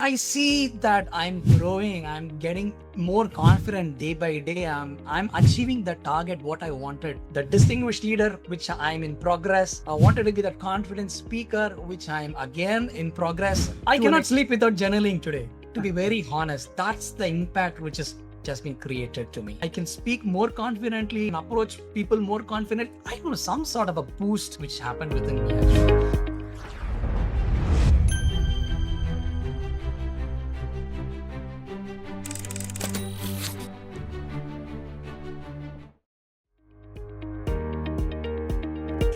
I see that I'm growing, I'm getting more confident day by day. I'm achieving the target what I wanted. The distinguished leader, which I'm in progress. I wanted to be the confident speaker, which I'm again in progress. I cannot sleep without journaling today. To be very honest, that's the impact which is just been created to me. I can speak more confidently and approach people more confident. I don't know, some sort of a boost which happened within me actually.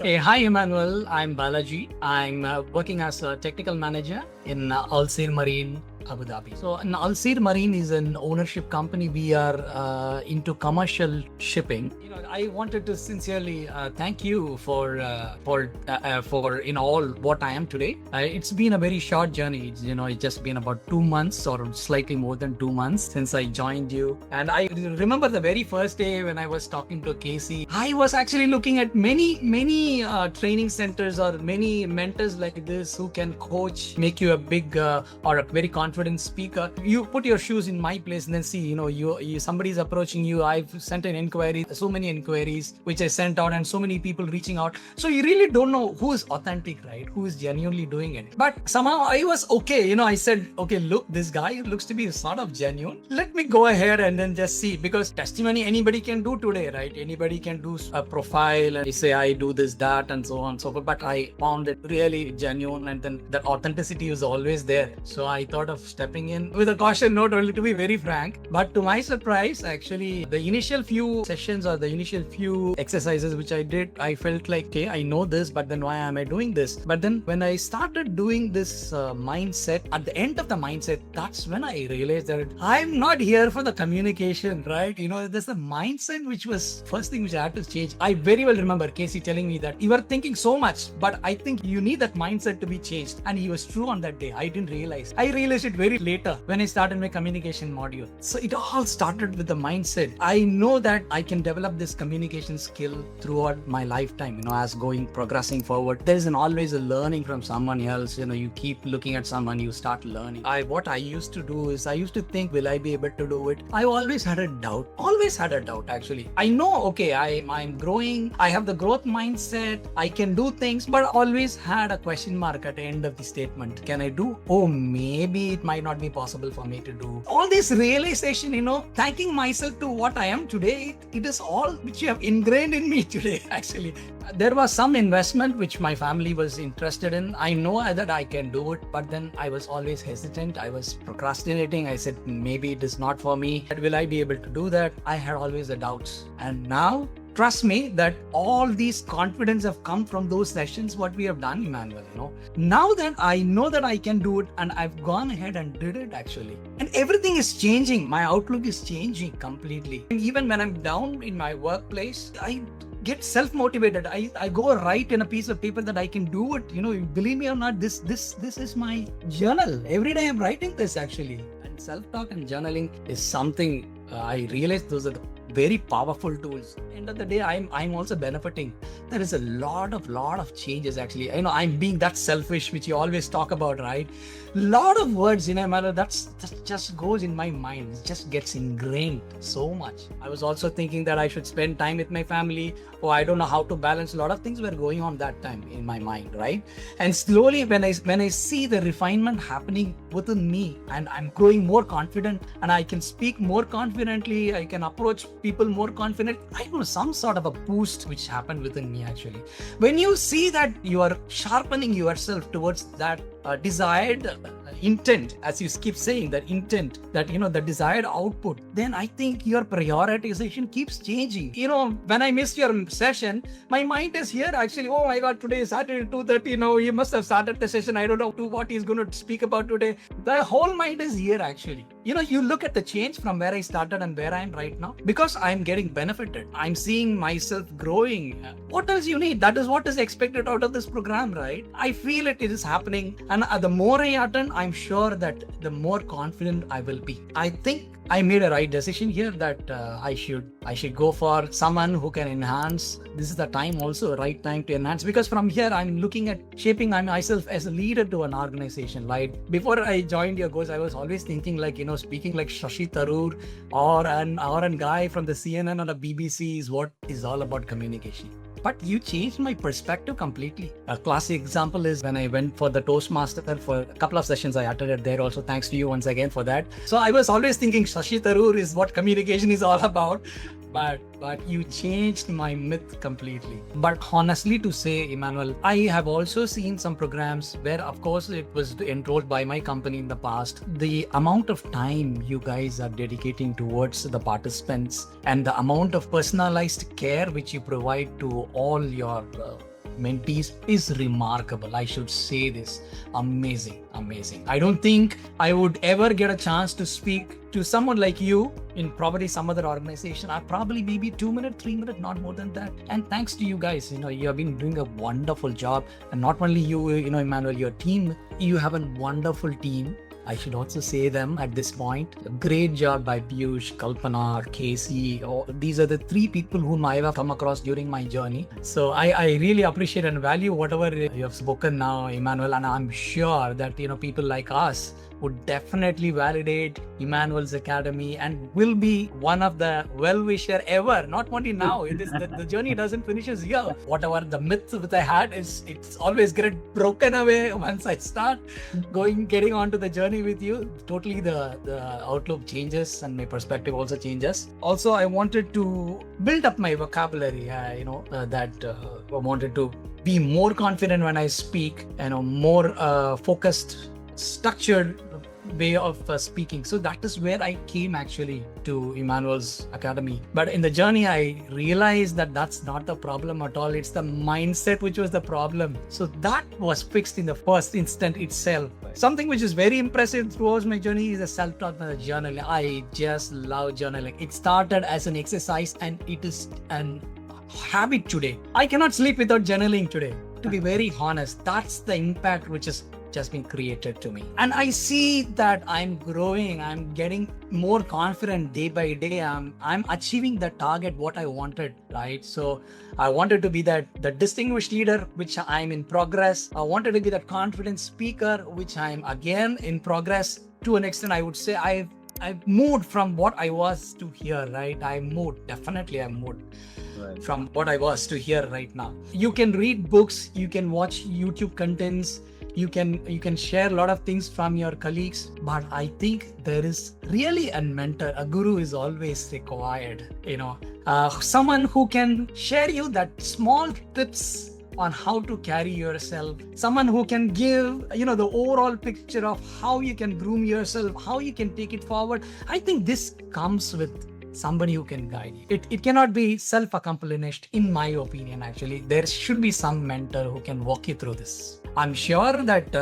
Hey, hi Immanuel. I'm Balaji. I'm working as a technical manager in AI Seer Marine, Abu Dhabi. So, AI Seer Marine is an ownership company. We are into commercial shipping. I wanted to sincerely thank you for all what I am today. It's been a very short journey. It's just been about 2 months or slightly more than 2 months since I joined you. And I remember the very first day when I was talking to Casey. I was actually looking at many training centers or many mentors like this who can coach, make you a big or a very confident speaker. You put your shoes in my place and then see, you somebody's approaching you. I've sent an inquiry, so many inquiries which I sent out, and so many people reaching out. So you really don't know who is authentic, right? Who is genuinely doing it. But somehow I was okay. I said, okay, look, this guy looks to be sort of genuine. Let me go ahead and then just see, because testimony anybody can do today, right? Anybody can do a profile and say I do this, that, and so on and so forth. But I found it really genuine, and then that authenticity was always there. So I thought of stepping in with a caution note, only to be very frank. But to my surprise, actually, the initial few sessions or the initial few exercises which I did, I felt like, okay, I know this, but then why am I doing this? But then when I started doing this mindset, at the end of the mindset, that's when I realized that I'm not here for the communication, right? There's the mindset which was first thing which I had to change. I very well remember Casey telling me that you were thinking so much, but I think you need that mindset to be changed. And he was true on that day. I didn't realize. I realized it very later when I started my communication module. So it all started with the mindset. I know that I can develop this communication skill throughout my lifetime, as progressing forward. There's always a learning from someone else. You keep looking at someone, you start learning. What I used to do is I used to think, will I be able to do it? I always had a doubt actually. I know, okay, I'm growing. I have the growth mindset. I can do things, but always had a question mark at the end of the statement. Can I do? Oh, maybe it might not be possible for me to do. All this realization, thanking myself to what I am today, it is all which you have ingrained in me today, actually. There was some investment which my family was interested in. I know that I can do it, but then I was always hesitant. I was procrastinating. I said, maybe it is not for me. Will I be able to do that? I had always the doubts. And now, trust me that all these confidence have come from those sessions, what we have done, Immanuel. Now that I know that I can do it, and I've gone ahead and did it actually. And everything is changing. My outlook is changing completely. And even when I'm down in my workplace, I get self-motivated. I go write in a piece of paper that I can do it. You believe me or not, this is my journal. Every day I'm writing this actually. And self-talk and journaling is something I realized those are the very powerful tools. End of the day, I'm also benefiting. There is a lot of changes actually. I'm being that selfish which you always talk about, right? Lot of words in a manner that just goes in my mind. It just gets ingrained so much. I was also thinking that I should spend time with my family. I don't know how to balance. A lot of things were going on that time in my mind, right? And slowly when I see the refinement happening within me, and I'm growing more confident, and I can speak more confidently, I can approach people more confident. I don't know, some sort of a boost which happened within me actually. When you see that you are sharpening yourself towards that desired intent, as you keep saying, that intent, that the desired output, then I think your prioritization keeps changing. When I missed your session, my mind is here actually. Oh my God, today is Saturday 2:30. You must have started the session. I don't know what he's going to speak about today. The whole mind is here actually. You look at the change from where I started and where I am right now, because I'm getting benefited. I'm seeing myself growing. What else you need? That is what is expected out of this program, right? I feel it is happening, and the more I attend, I'm sure that the more confident I will be. I think I made a right decision here that I should go for someone who can enhance. This is the time also, right time to enhance, because from here I'm looking at shaping myself as a leader to an organization. Right before I joined your course, I was always thinking like, speaking like Shashi Tharoor or an guy from the CNN or the BBC is what is all about communication. But you changed my perspective completely. A classic example is when I went for the Toastmaster for a couple of sessions I attended there also. Thanks to you once again for that. So I was always thinking Shashi Tharoor is what communication is all about. But you changed my myth completely. But honestly to say, Immanuel, I have also seen some programs where, of course, it was enrolled by my company in the past. The amount of time you guys are dedicating towards the participants and the amount of personalized care which you provide to all your mentees is remarkable. I should say this. Amazing. I don't think I would ever get a chance to speak to someone like you in probably some other organization. I probably maybe 2 minutes, 3 minutes, not more than that. And thanks to you guys, you have been doing a wonderful job. And not only you, Immanuel, your team, you have a wonderful team. I should also say them at this point. A great job by Piyush, Kalpana, Casey. These are the 3 people whom I have come across during my journey. So I really appreciate and value whatever you have spoken now, Immanuel. And I'm sure that, people like us would definitely validate Immanuel's Academy and will be one of the well-wisher ever. Not only now, it is the journey doesn't finish here. Whatever the myth that I had it's always get broken away once I start getting onto the journey with you. Totally the outlook changes and my perspective also changes. Also, I wanted to build up my vocabulary, I wanted to be more confident when I speak, more focused, structured way of speaking. So that is where I came actually to Immanuel's Academy. But in the journey, I realized that that's not the problem at all. It's the mindset which was the problem. So that was fixed in the first instant itself. Something which is very impressive throughout my journey is the self-taught journaling. I just love journaling. It started as an exercise and it is an habit today. I cannot sleep without journaling today. To be very honest, that's the impact which is just been created to me. And I see that I'm growing, I'm getting more confident day by day. I'm achieving the target what I wanted, right? So I wanted to be the distinguished leader, which I'm in progress. I wanted to be that confident speaker, which I'm again in progress. To an extent, I would say I've moved from what I was to here, right? I've moved right from what I was to here right now. You can read books, you can watch YouTube contents, you can share a lot of things from your colleagues, but I think there is really a mentor, a guru is always required, someone who can share you that small tips on how to carry yourself, someone who can give, the overall picture of how you can groom yourself, how you can take it forward. I think this comes with somebody who can guide you. It cannot be self-accomplished, in my opinion, actually. There should be some mentor who can walk you through this. I'm sure that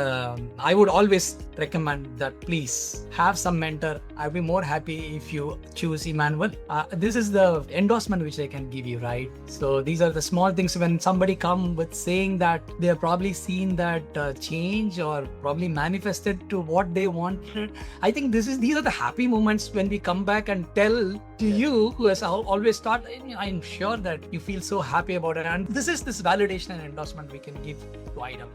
I would always recommend that please have some mentor. I'll be more happy if you choose Immanuel. This is the endorsement which I can give you, right? So these are the small things when somebody come with saying that they have probably seen that change or probably manifested to what they wanted. I think these are the happy moments when we come back and tell to you who has always thought, I'm sure that you feel so happy about it. And this is this validation and endorsement we can give to IDEM.